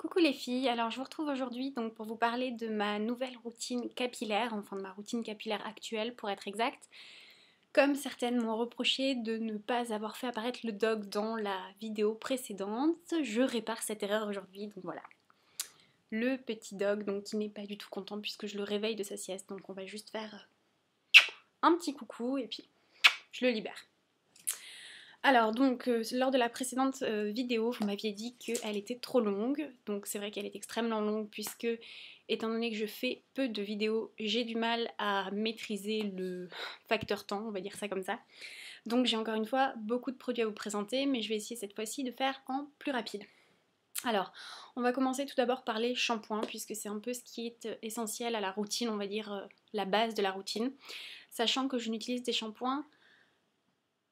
Coucou les filles, alors je vous retrouve aujourd'hui donc pour vous parler de ma nouvelle routine capillaire, enfin de ma routine capillaire actuelle pour être exact. Comme certaines m'ont reproché de ne pas avoir fait apparaître le dog dans la vidéo précédente, je répare cette erreur aujourd'hui, donc voilà. Le petit dog donc qui n'est pas du tout content puisque je le réveille de sa sieste, donc on va juste faire un petit coucou et puis je le libère. Alors donc lors de la précédente vidéo vous m'aviez dit qu'elle était trop longue, donc c'est vrai qu'elle est extrêmement longue puisque étant donné que je fais peu de vidéos j'ai du mal à maîtriser le facteur temps, on va dire ça comme ça. Donc j'ai encore une fois beaucoup de produits à vous présenter mais je vais essayer cette fois-ci de faire en plus rapide. Alors on va commencer tout d'abord par les shampoings puisque c'est un peu ce qui est essentiel à la routine, on va dire la base de la routine, sachant que je n'utilise des shampoings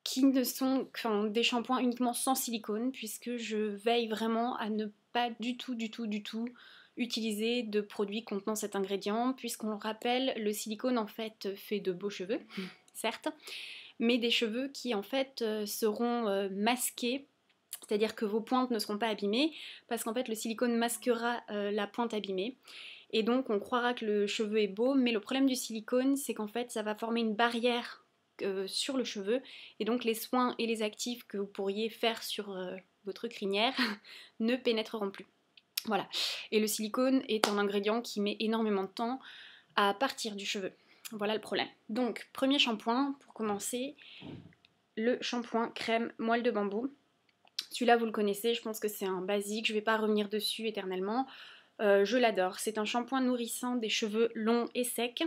qui ne sont des shampoings uniquement sans silicone puisque je veille vraiment à ne pas du tout utiliser de produits contenant cet ingrédient puisqu'on le rappelle, le silicone en fait fait de beaux cheveux, certes, mais des cheveux qui en fait seront masqués, c'est-à-dire que vos pointes ne seront pas abîmées parce qu'en fait le silicone masquera la pointe abîmée. Et donc on croira que le cheveu est beau, mais le problème du silicone c'est qu'en fait ça va former une barrière sur le cheveu et donc les soins et les actifs que vous pourriez faire sur votre crinière ne pénétreront plus. Voilà. Et le silicone est un ingrédient qui met énormément de temps à partir du cheveu. Voilà le problème. Donc, premier shampoing pour commencer, le shampoing crème moelle de bambou. Celui-là, vous le connaissez, je pense que c'est un basique, je ne vais pas revenir dessus éternellement. Je l'adore. C'est un shampoing nourrissant des cheveux longs et secs.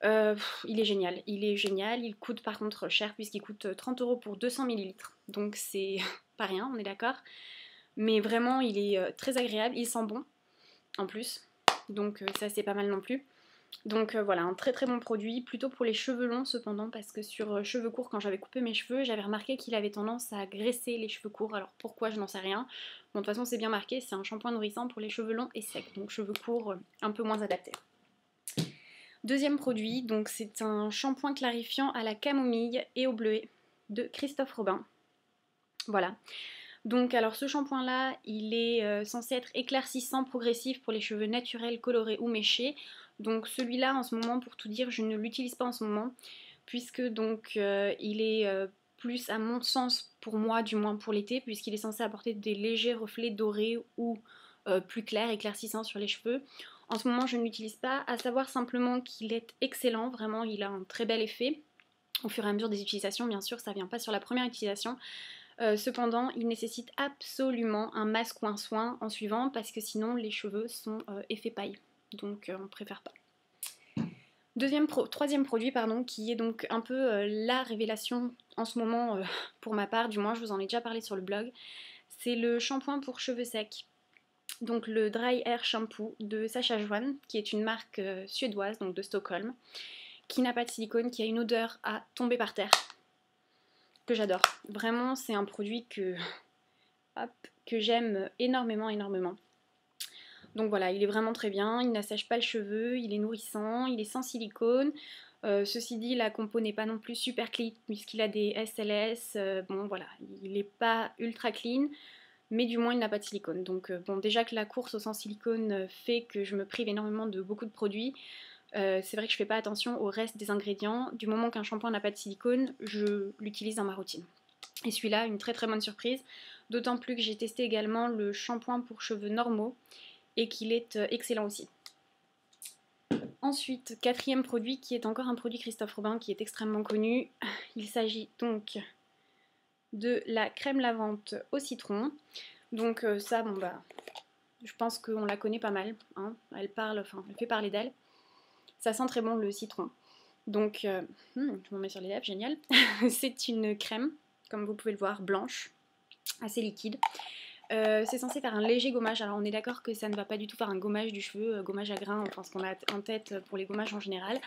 Il est génial, il coûte par contre cher puisqu'il coûte 30 € pour 200 ml, donc c'est pas rien, on est d'accord, mais vraiment il est très agréable, il sent bon en plus, donc ça c'est pas mal non plus. Donc voilà, un très très bon produit, plutôt pour les cheveux longs cependant, parce que sur cheveux courts, quand j'avais coupé mes cheveux, j'avais remarqué qu'il avait tendance à graisser les cheveux courts, alors pourquoi je n'en sais rien. Bon de toute façon c'est bien marqué, c'est un shampoing nourrissant pour les cheveux longs et secs, donc cheveux courts un peu moins adaptés. Deuxième produit, donc c'est un shampoing clarifiant à la camomille et au bleuet de Christophe Robin. Voilà. Donc alors ce shampoing là, il est censé être éclaircissant progressif pour les cheveux naturels, colorés ou méchés. Donc celui-là en ce moment, pour tout dire, je ne l'utilise pas en ce moment, puisque donc il est plus à mon sens pour moi, du moins pour l'été, puisqu'il est censé apporter des légers reflets dorés ou plus clairs, éclaircissants sur les cheveux. En ce moment je ne l'utilise pas, à savoir simplement qu'il est excellent, vraiment il a un très bel effet. Au fur et à mesure des utilisations, bien sûr, ça ne vient pas sur la première utilisation. Cependant, il nécessite absolument un masque ou un soin en suivant parce que sinon les cheveux sont effet paille. Donc on préfère pas. Troisième produit pardon, qui est donc un peu la révélation en ce moment pour ma part, du moins je vous en ai déjà parlé sur le blog, c'est le shampoing pour cheveux secs. Donc le Dry Hair Shampoo de Sacha Joanne, qui est une marque suédoise, donc de Stockholm, qui n'a pas de silicone, qui a une odeur à tomber par terre, que j'adore. Vraiment, c'est un produit que j'aime énormément. Donc voilà, il est vraiment très bien, il n'assèche pas le cheveu, il est nourrissant, il est sans silicone. Ceci dit, la compo n'est pas non plus super clean puisqu'il a des SLS. Bon voilà, il n'est pas ultra clean, mais du moins il n'a pas de silicone. Donc bon, déjà que la course au sans silicone fait que je me prive énormément de beaucoup de produits. C'est vrai que je fais pas attention au reste des ingrédients. Du moment qu'un shampoing n'a pas de silicone, je l'utilise dans ma routine. Et celui-là, une très très bonne surprise. D'autant plus que j'ai testé également le shampoing pour cheveux normaux et qu'il est excellent aussi. Ensuite, quatrième produit qui est encore un produit Christophe Robin qui est extrêmement connu. Il s'agit donc de la crème lavante au citron. Donc ça, bon bah, je pense qu'on la connaît pas mal. Hein. Elle fait parler d'elle. Ça sent très bon le citron. Donc, je m'en mets sur les lèvres, génial. C'est une crème, comme vous pouvez le voir, blanche, assez liquide. C'est censé faire un léger gommage. Alors on est d'accord que ça ne va pas du tout faire un gommage du cheveu, gommage à grains, enfin ce qu'on a en tête pour les gommages en général.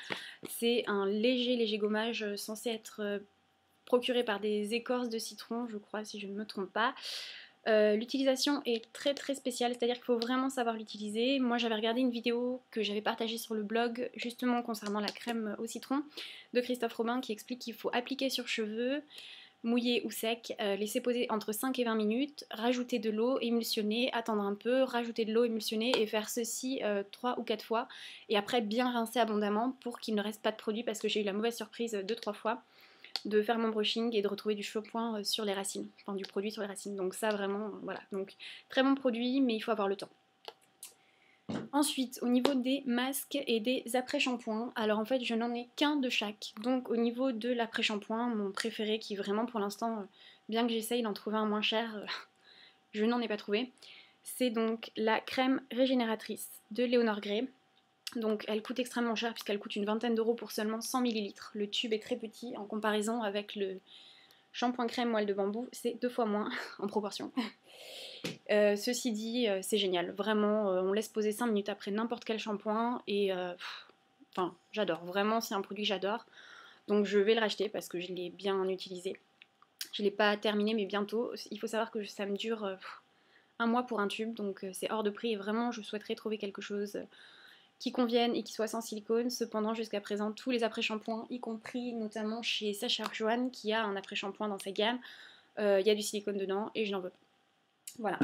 C'est un léger gommage censé être procuré par des écorces de citron, je crois, si je ne me trompe pas. L'utilisation est très très spéciale, c'est-à-dire qu'il faut vraiment savoir l'utiliser. Moi j'avais regardé une vidéo que j'avais partagée sur le blog justement concernant la crème au citron de Christophe Robin qui explique qu'il faut appliquer sur cheveux, mouillé ou sec, laisser poser entre 5 et 20 minutes, rajouter de l'eau, émulsionner, attendre un peu, rajouter de l'eau, émulsionner et faire ceci 3 ou 4 fois et après bien rincer abondamment pour qu'il ne reste pas de produit parce que j'ai eu la mauvaise surprise 2-3 fois de faire mon brushing et de retrouver du shampoing sur les racines, enfin du produit sur les racines. Donc ça vraiment, voilà. Donc très bon produit mais il faut avoir le temps. Ensuite, au niveau des masques et des après-shampoings, alors en fait je n'en ai qu'un de chaque. Donc au niveau de l'après-shampoing, mon préféré qui vraiment pour l'instant, bien que j'essaye d'en trouver un moins cher, je n'en ai pas trouvé. C'est donc la crème régénératrice de Léonore Grey. Donc elle coûte extrêmement cher puisqu'elle coûte une vingtaine d'euros pour seulement 100 ml. Le tube est très petit en comparaison avec le shampoing crème moelle de bambou, c'est 2 fois moins en proportion. Ceci dit, c'est génial, vraiment, on laisse poser 5 minutes après n'importe quel shampoing et enfin, j'adore, vraiment, c'est un produit que j'adore. Donc je vais le racheter parce que je l'ai bien utilisé. Je ne l'ai pas terminé, mais bientôt. Il faut savoir que ça me dure un mois pour un tube, donc c'est hors de prix et vraiment, je souhaiterais trouver quelque chose qui convienne et qui soit sans silicone. Cependant, jusqu'à présent, tous les après-shampoings, y compris notamment chez Sacha Joanne, qui a un après-shampoing dans sa gamme, il y a du silicone dedans et je n'en veux pas. Voilà.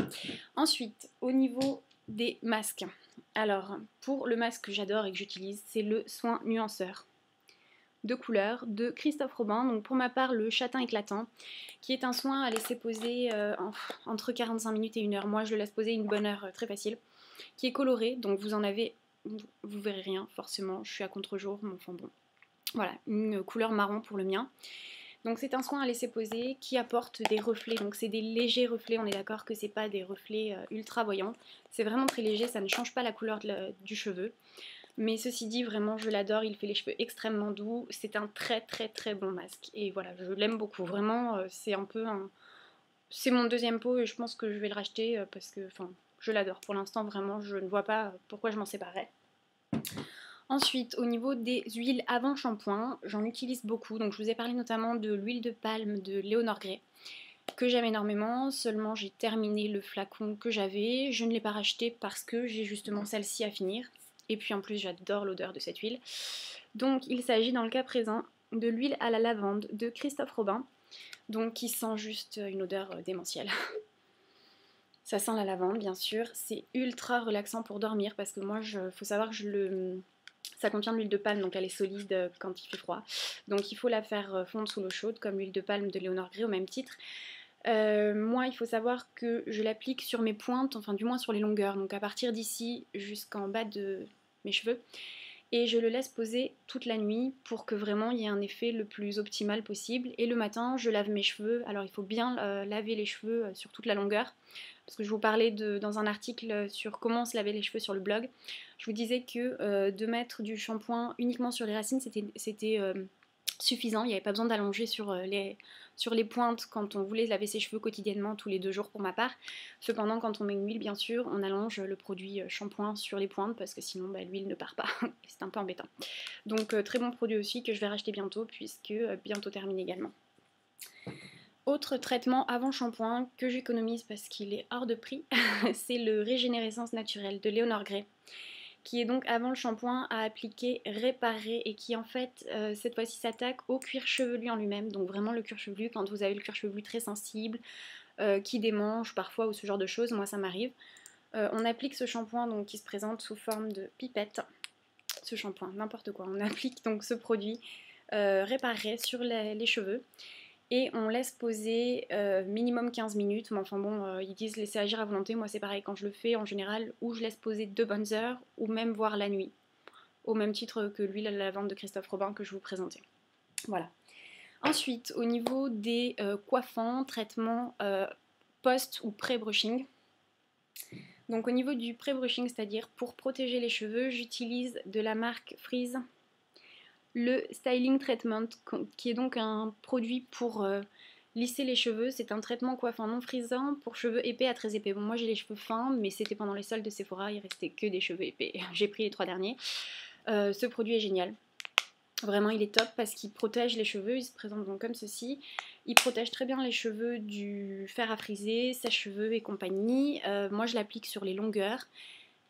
Ensuite, au niveau des masques. Alors, pour le masque que j'adore et que j'utilise, c'est le soin nuanceur de couleur de Christophe Robin. Donc pour ma part, le châtain éclatant, qui est un soin à laisser poser entre 45 minutes et 1 heure. Moi, je le laisse poser une bonne heure, très facile. Qui est coloré, donc vous en avez, vous verrez rien, forcément, je suis à contre-jour, mais enfin bon. Voilà, une couleur marron pour le mien. Donc c'est un soin à laisser poser qui apporte des reflets, donc c'est des légers reflets, on est d'accord que c'est pas des reflets ultra voyants, c'est vraiment très léger, ça ne change pas la couleur du cheveu, mais ceci dit vraiment je l'adore, il fait les cheveux extrêmement doux, c'est un très très très bon masque, et voilà, je l'aime beaucoup, vraiment c'est un peu un... C'est mon deuxième pot et je pense que je vais le racheter parce que, enfin, je l'adore, pour l'instant vraiment je ne vois pas pourquoi je m'en séparerais. Ensuite, au niveau des huiles avant shampoing, j'en utilise beaucoup. Donc je vous ai parlé notamment de l'huile de palme de Léonore Grey, que j'aime énormément. Seulement j'ai terminé le flacon que j'avais. Je ne l'ai pas racheté parce que j'ai justement celle-ci à finir. Et puis en plus j'adore l'odeur de cette huile. Donc il s'agit dans le cas présent de l'huile à la lavande de Christophe Robin. Donc qui sent juste une odeur démentielle. Ça sent la lavande bien sûr. C'est ultra relaxant pour dormir parce que moi, faut savoir que ça contient de l'huile de palme, donc elle est solide quand il fait froid. Donc il faut la faire fondre sous l'eau chaude, comme l'huile de palme de Léonore Grey au même titre. Moi, il faut savoir que je l'applique sur mes pointes, enfin du moins sur les longueurs, donc à partir d'ici jusqu'en bas de mes cheveux. Et je le laisse poser toute la nuit pour que vraiment il y ait un effet le plus optimal possible. Et le matin, je lave mes cheveux. Alors il faut bien laver les cheveux sur toute la longueur. Parce que je vous parlais dans un article sur comment se laver les cheveux sur le blog. Je vous disais que de mettre du shampoing uniquement sur les racines, c'était suffisant. Il n'y avait pas besoin d'allonger sur les pointes quand on voulait laver ses cheveux quotidiennement tous les 2 jours pour ma part. Cependant, quand on met une huile, bien sûr, on allonge le produit shampoing sur les pointes parce que sinon l'huile ne part pas. C'est un peu embêtant. Donc très bon produit aussi que je vais racheter bientôt puisque bientôt terminé également. Autre traitement avant shampoing que j'économise parce qu'il est hors de prix, c'est le Régénérescence naturelle de Léonore Grey, qui est donc avant le shampoing à appliquer, réparer et qui en fait cette fois-ci s'attaque au cuir chevelu en lui-même, donc vraiment le cuir chevelu quand vous avez le cuir chevelu très sensible, qui démange parfois ou ce genre de choses, moi ça m'arrive. On applique ce shampoing donc qui se présente sous forme de pipette, ce shampoing, n'importe quoi, on applique donc ce produit réparé sur les cheveux. Et on laisse poser minimum 15 minutes, mais enfin bon, ils disent laisser agir à volonté, moi c'est pareil, quand je le fais en général, ou je laisse poser 2 bonnes heures, ou même voir la nuit, au même titre que l'huile à la lavande de Christophe Robin que je vous présentais. Voilà. Ensuite, au niveau des coiffants, traitements post ou pré-brushing, donc au niveau du pré-brushing, c'est-à-dire pour protéger les cheveux, j'utilise de la marque Freeze le Styling Treatment, qui est donc un produit pour lisser les cheveux. C'est un traitement coiffant non frisant pour cheveux épais à très épais. Bon, moi j'ai les cheveux fins, mais c'était pendant les soldes de Sephora, il restait que des cheveux épais. J'ai pris les 3 derniers. Ce produit est génial. Vraiment, il est top parce qu'il protège les cheveux. Il se présente donc comme ceci. Il protège très bien les cheveux du fer à friser, sèche-cheveux et compagnie. Moi, je l'applique sur les longueurs.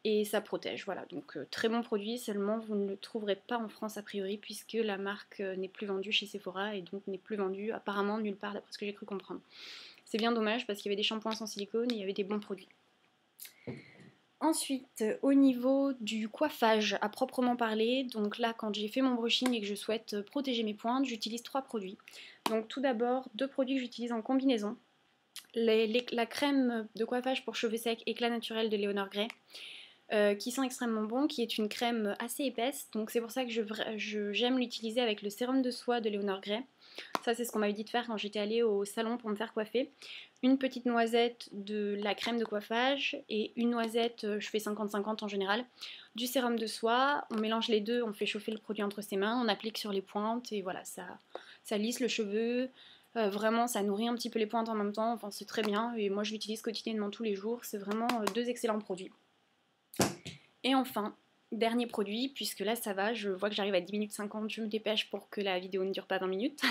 et ça protège, voilà, donc très bon produit, seulement vous ne le trouverez pas en France a priori puisque la marque n'est plus vendue chez Sephora et donc n'est plus vendue apparemment nulle part d'après ce que j'ai cru comprendre. C'est bien dommage parce qu'il y avait des shampoings sans silicone et il y avait des bons produits. Ensuite, au niveau du coiffage à proprement parler, donc là quand j'ai fait mon brushing et que je souhaite protéger mes pointes, j'utilise 3 produits. Donc tout d'abord, 2 produits que j'utilise en combinaison. La crème de coiffage pour cheveux secs éclat naturel de Léonore Grey, qui sent extrêmement bon, qui est une crème assez épaisse, donc c'est pour ça que j'aime l'utiliser avec le sérum de soie de Léonore Grey. Ça c'est ce qu'on m'avait dit de faire quand j'étais allée au salon pour me faire coiffer. Une petite noisette de la crème de coiffage et une noisette, je fais 50-50 en général, du sérum de soie. On mélange les deux, on fait chauffer le produit entre ses mains, on applique sur les pointes et voilà, ça lisse le cheveu. Vraiment ça nourrit un petit peu les pointes en même temps, enfin c'est très bien et moi je l'utilise quotidiennement tous les jours, c'est vraiment 2 excellents produits. Et enfin, dernier produit, puisque là ça va, je vois que j'arrive à 10 minutes 50, je me dépêche pour que la vidéo ne dure pas 20 minutes.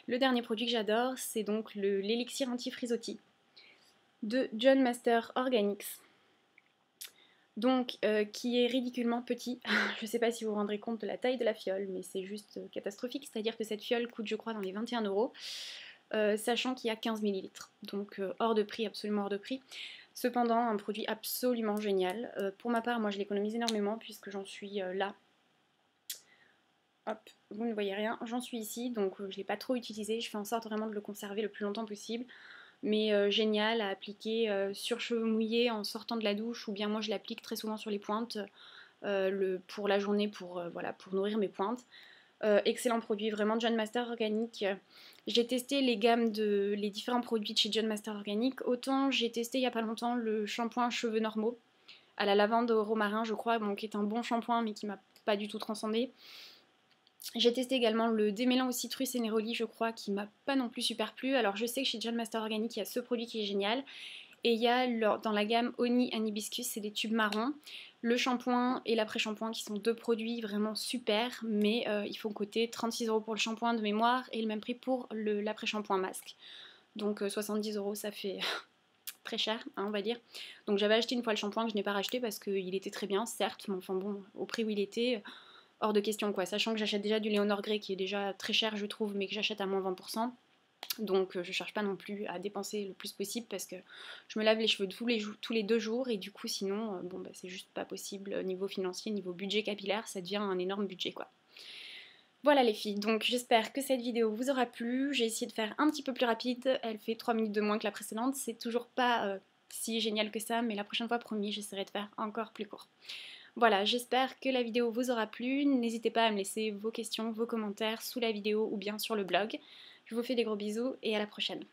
Le dernier produit que j'adore, c'est donc l'élixir anti-frisottis de John Master Organics. Donc, qui est ridiculement petit. Je sais pas si vous vous rendrez compte de la taille de la fiole, mais c'est juste catastrophique. C'est-à-dire que cette fiole coûte, je crois, dans les 21 €, sachant qu'il y a 15 ml. Donc, hors de prix, absolument hors de prix. Cependant, un produit absolument génial. Pour ma part, moi je l'économise énormément puisque j'en suis là. Hop, vous ne voyez rien, j'en suis ici, donc je ne l'ai pas trop utilisé. Je fais en sorte vraiment de le conserver le plus longtemps possible. Mais génial à appliquer sur cheveux mouillés en sortant de la douche, ou bien moi je l'applique très souvent sur les pointes pour la journée pour nourrir mes pointes. Excellent produit, vraiment John Master Organic. J'ai testé les différents produits de chez John Master Organic. Autant j'ai testé il n'y a pas longtemps le shampoing cheveux normaux à la lavande au romarin, je crois, bon, qui est un bon shampoing mais qui m'a pas du tout transcendé. J'ai testé également le démêlant au citrus et néroli, je crois, qui m'a pas non plus super plu. Alors je sais que chez John Master Organic il y a ce produit qui est génial. Et il y a dans la gamme Honey and Hibiscus, c'est des tubes marrons, le shampoing et l'après-shampoing qui sont 2 produits vraiment super, mais ils font coûter 36 € pour le shampoing de mémoire et le même prix pour l'après-shampoing masque. Donc 70 € ça fait très cher, hein, on va dire. Donc j'avais acheté une fois le shampoing que je n'ai pas racheté parce qu'il était très bien, certes, mais enfin bon, au prix où il était, hors de question quoi. Sachant que j'achète déjà du Léonore Grey qui est déjà très cher je trouve, mais que j'achète à moins 20%. Donc je cherche pas non plus à dépenser le plus possible parce que je me lave les cheveux tous les 2 jours et du coup sinon bon bah c'est juste pas possible niveau financier, niveau budget capillaire, ça devient un énorme budget quoi. Voilà les filles, donc j'espère que cette vidéo vous aura plu. J'ai essayé de faire un petit peu plus rapide, elle fait 3 minutes de moins que la précédente, c'est toujours pas si génial que ça, mais la prochaine fois promis j'essaierai de faire encore plus court. Voilà, j'espère que la vidéo vous aura plu, n'hésitez pas à me laisser vos questions, vos commentaires sous la vidéo ou bien sur le blog. Je vous fais des gros bisous et à la prochaine.